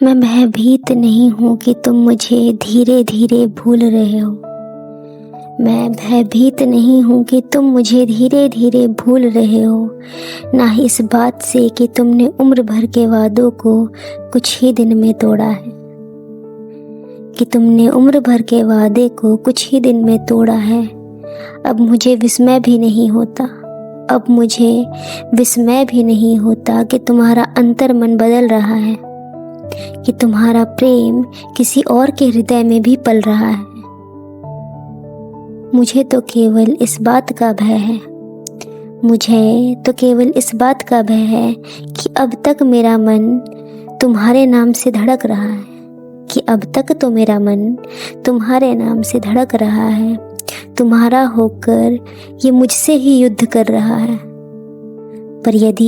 मैं भयभीत नहीं हूँ कि तुम मुझे धीरे धीरे भूल रहे हो। मैं भयभीत नहीं हूँ कि तुम मुझे धीरे धीरे भूल रहे हो, ना ही इस बात से कि तुमने उम्र भर के वादों को कुछ ही दिन में तोड़ा है, कि तुमने उम्र भर के वादे को कुछ ही दिन में तोड़ा है। अब मुझे विस्मय भी नहीं होता, अब मुझे विस्मय भी नहीं होता कि तुम्हारा अंतर्मन बदल रहा है, कि तुम्हारा प्रेम किसी और के हृदय में भी पल रहा है। मुझे तो केवल इस बात का भय है, मुझे तो केवल इस बात का भय है कि अब तक मेरा मन तुम्हारे नाम से धड़क रहा है, कि अब तक तो मेरा मन तुम्हारे नाम से धड़क रहा है, तुम्हारा होकर ये मुझसे ही युद्ध कर रहा है। पर यदि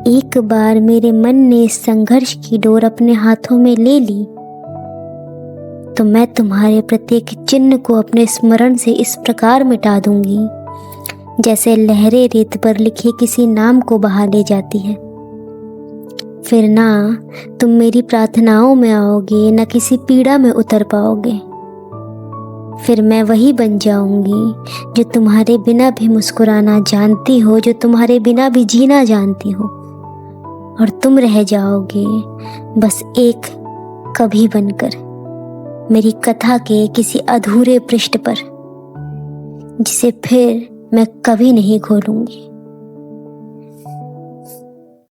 एक बार मेरे मन ने इस संघर्ष की डोर अपने हाथों में ले ली, तो मैं तुम्हारे प्रत्येक चिन्ह को अपने स्मरण से इस प्रकार मिटा दूंगी जैसे लहरें रेत पर लिखे किसी नाम को बहा ले जाती है। फिर ना तुम मेरी प्रार्थनाओं में आओगे, न किसी पीड़ा में उतर पाओगे। फिर मैं वही बन जाऊंगी जो तुम्हारे बिना भी मुस्कुराना जानती हो, जो तुम्हारे बिना भी जीना जानती हो, और तुम रह जाओगे बस एक कभी बनकर मेरी कथा के किसी अधूरे पृष्ठ पर, जिसे फिर मैं कभी नहीं खोलूंगी।